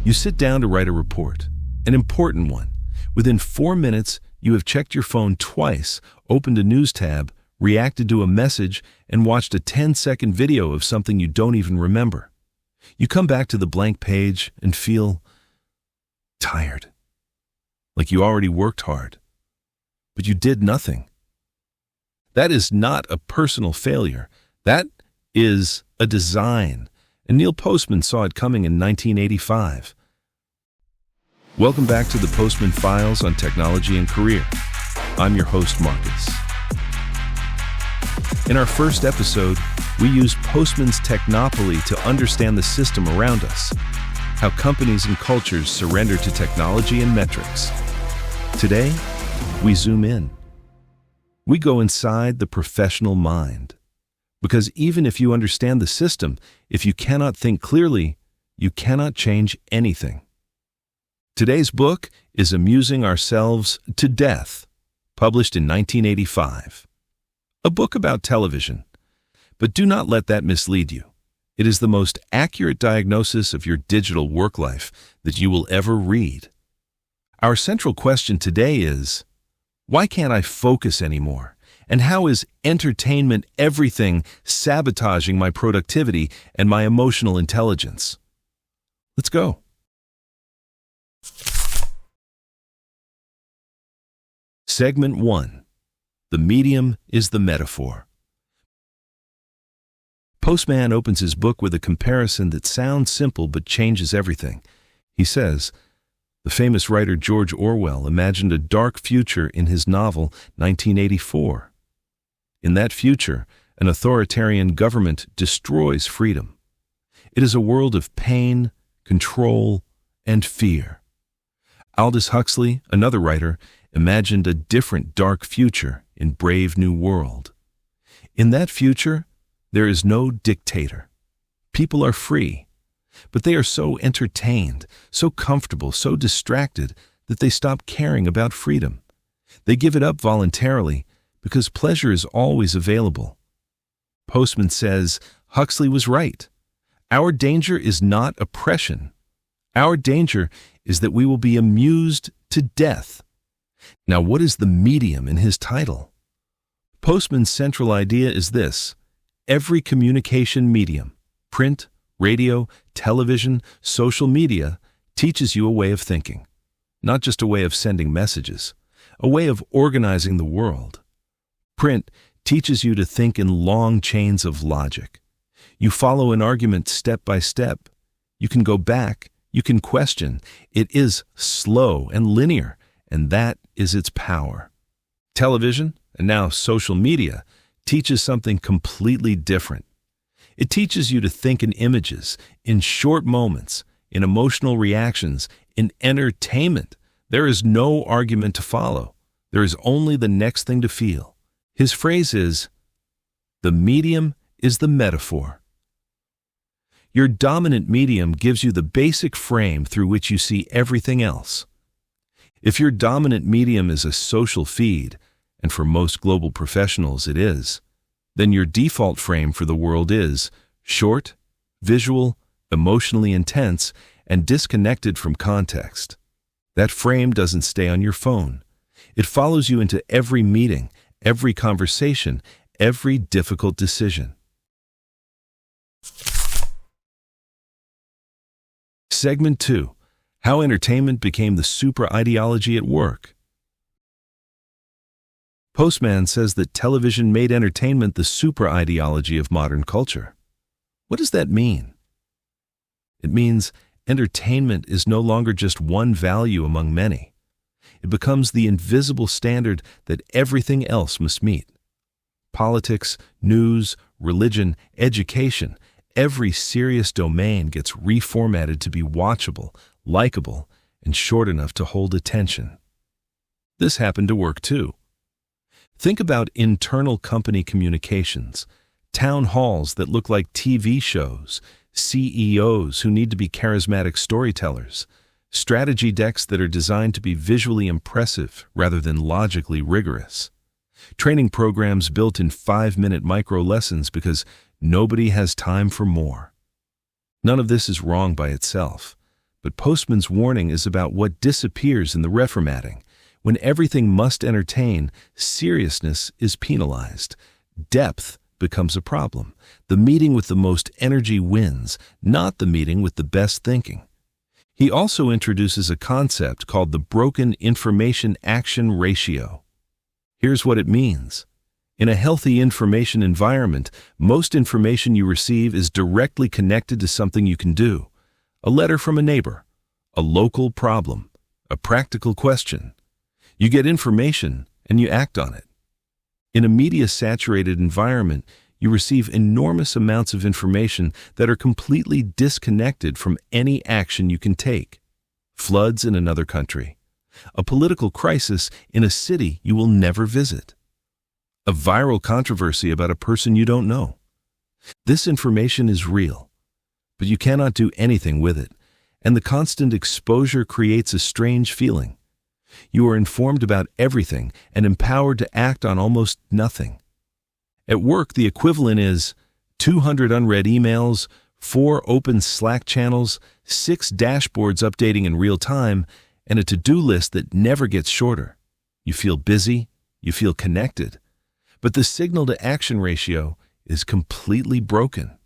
You sit down to write a report, an important one. Within 4 minutes, you have checked your phone twice, opened a news tab, reacted to a message, and watched a 10-second video of something you don't even remember. You come back to the blank page and feel tired, like you already worked hard, but you did nothing. That is not a personal failure. That is a design, and Neil Postman saw it coming in 1985. Welcome back to the Postman Files on Technology and Career. I'm your host, Marcus. In our first episode, we used Postman's Technopoly to understand the system around us, how companies and cultures surrender to technology and metrics. Today, we zoom in. We go inside the professional mind. Because even if you understand the system, if you cannot think clearly, you cannot change anything. Today's book is Amusing Ourselves to Death, published in 1985. A book about television. But do not let that mislead you. It is the most accurate diagnosis of your digital work life that you will ever read. Our central question today is, why can't I focus anymore? And how is entertainment everything sabotaging my productivity and my emotional intelligence? Let's go. Segment 1. The medium is the metaphor. Postman opens his book with a comparison that sounds simple but changes everything. He says, the famous writer George Orwell imagined a dark future in his novel 1984. In that future, an authoritarian government destroys freedom. It is a world of pain, control, and fear. Aldous Huxley, another writer, imagined a different dark future in Brave New World. In that future, there is no dictator. People are free. But they are so entertained, so comfortable, so distracted that they stop caring about freedom. They give it up voluntarily because pleasure is always available. Postman says Huxley was right. Our danger is not oppression. Our danger is that we will be amused to death. Now, what is the medium in his title? Postman's central idea is this: every communication medium, print, radio, television, social media, teaches you a way of thinking. Not just a way of sending messages, a way of organizing the world. Print teaches you to think in long chains of logic. You follow an argument step by step. You can go back, you can question. It is slow and linear, and that is its power. Television, and now social media, teaches something completely different. It teaches you to think in images, in short moments, in emotional reactions, in entertainment. There is no argument to follow. There is only the next thing to feel. His phrase is, the medium is the metaphor. Your dominant medium gives you the basic frame through which you see everything else. If your dominant medium is a social feed, and for most global professionals it is, then your default frame for the world is short, visual, emotionally intense, and disconnected from context. That frame doesn't stay on your phone. It follows you into every meeting, every conversation, every difficult decision. Segment 2. How entertainment became the Supra-Ideology at work. Postman says that television made entertainment the Supra-Ideology of modern culture. What does that mean? It means entertainment is no longer just one value among many. It becomes the invisible standard that everything else must meet. Politics, news, religion, education, every serious domain gets reformatted to be watchable, likable, and short enough to hold attention. This happened to work too. Think about internal company communications, town halls that look like TV shows, CEOs who need to be charismatic storytellers, strategy decks that are designed to be visually impressive rather than logically rigorous, training programs built in 5-minute micro lessons because nobody has time for more. None of this is wrong by itself, But Postman's warning is about what disappears in the reformatting. When everything must entertain, seriousness is penalized. Depth becomes a problem. The meeting with the most energy wins, not the meeting with the best thinking. He also introduces a concept called the broken information-action ratio. Here's what it means. In a healthy information environment, most information you receive is directly connected to something you can do. A letter from a neighbor, a local problem, a practical question. You get information and you act on it. In a media-saturated environment, you receive enormous amounts of information that are completely disconnected from any action you can take. Floods in another country. A political crisis in a city you will never visit. A viral controversy about a person you don't know. This information is real, but you cannot do anything with it, and the constant exposure creates a strange feeling. You are informed about everything and empowered to act on almost nothing. At work, the equivalent is 200 unread emails, 4 open Slack channels, 6 dashboards updating in real time, and a to-do list that never gets shorter. You feel busy, you feel connected, but the signal-to-action ratio is completely broken.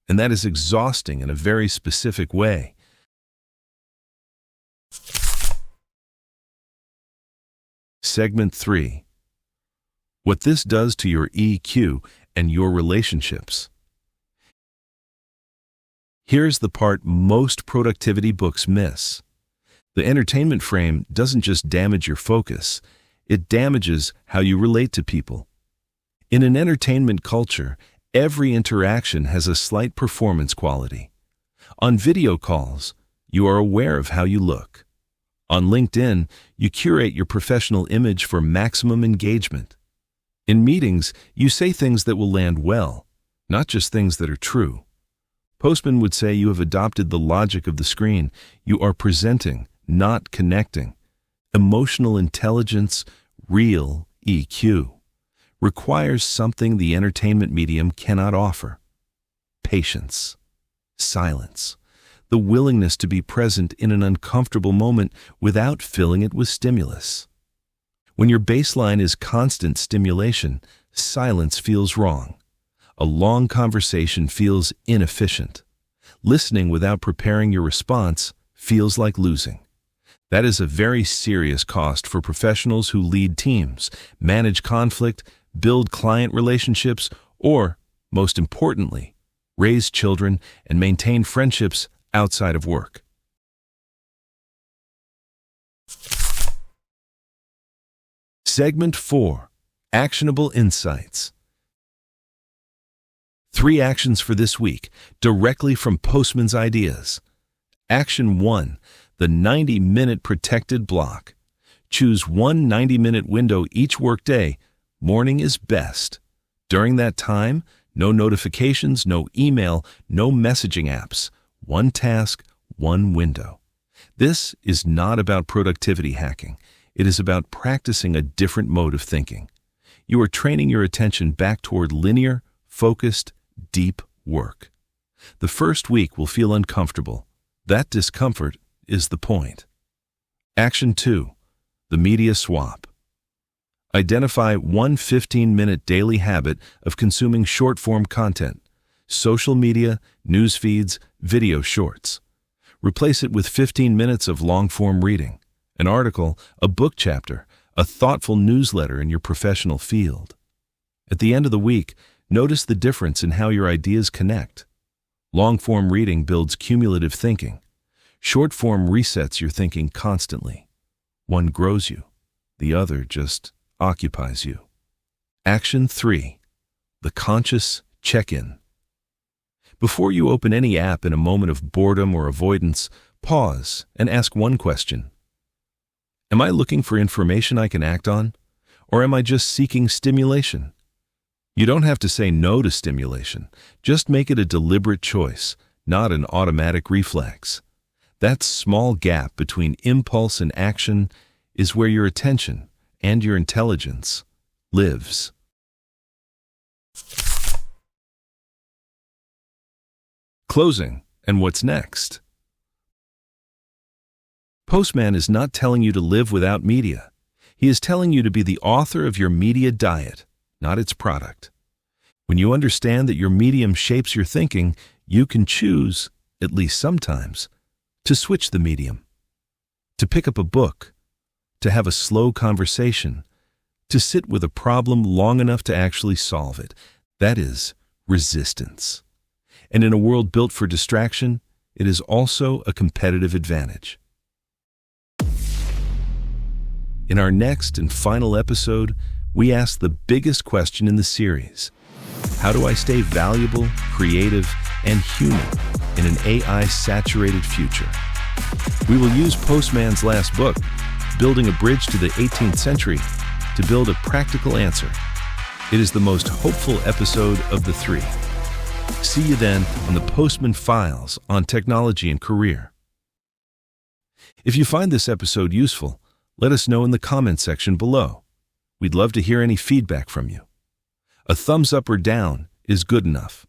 And that is exhausting in a very specific way. Segment 3. What this does to your EQ and your relationships. Here's the part most productivity books miss. The entertainment frame doesn't just damage your focus, it damages how you relate to people. In an entertainment culture, every interaction has a slight performance quality. On video calls, you are aware of how you look. On LinkedIn, you curate your professional image for maximum engagement. In meetings, you say things that will land well, not just things that are true. Postman would say you have adopted the logic of the screen. You are presenting, not connecting. Emotional intelligence, real EQ, requires something the entertainment medium cannot offer. Patience, silence, the willingness to be present in an uncomfortable moment without filling it with stimulus. When your baseline is constant stimulation, silence feels wrong. A long conversation feels inefficient. Listening without preparing your response feels like losing. That is a very serious cost for professionals who lead teams, manage conflict, build client relationships, or, most importantly, raise children and maintain friendships outside of work. Segment 4. Actionable Insights. 3 actions for this week, directly from Postman's ideas. Action 1. The 90-minute protected block. Choose one 90-minute window each workday. Morning is best. During that time, no notifications, no email, no messaging apps. One task, one window. This is not about productivity hacking. It is about practicing a different mode of thinking. You are training your attention back toward linear, focused, deep work. The first week will feel uncomfortable. That discomfort is the point. Action 2. The media swap. Identify one 15-minute daily habit of consuming short-form content, social media, news feeds, video shorts. Replace it with 15 minutes of long-form reading, an article, a book chapter, a thoughtful newsletter in your professional field. At the end of the week, notice the difference in how your ideas connect. Long-form reading builds cumulative thinking. Short-form resets your thinking constantly. One grows you, the other just occupies you. Action 3. The conscious check-in. Before you open any app in a moment of boredom or avoidance, pause and ask one question. Am I looking for information I can act on, or am I just seeking stimulation? You don't have to say no to stimulation. Just make it a deliberate choice, not an automatic reflex. That small gap between impulse and action is where your attention and your intelligence lives. Closing, and what's next? Postman is not telling you to live without media. He is telling you to be the author of your media diet, not its product. When you understand that your medium shapes your thinking, you can choose, at least sometimes, to switch the medium, to pick up a book, to have a slow conversation, to sit with a problem long enough to actually solve it. That is resistance. And in a world built for distraction, it is also a competitive advantage. In our next and final episode, we ask the biggest question in the series. How do I stay valuable, creative, and human in an AI-saturated future? We will use Postman's last book, Building a Bridge to the 18th Century, to build a practical answer. It is the most hopeful episode of the 3. See you then on the Postman Files on Technology and Career. If you find this episode useful, let us know in the comment section below. We'd love to hear any feedback from you. A thumbs up or down is good enough.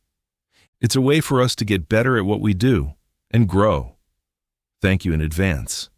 It's a way for us to get better at what we do and grow. Thank you in advance.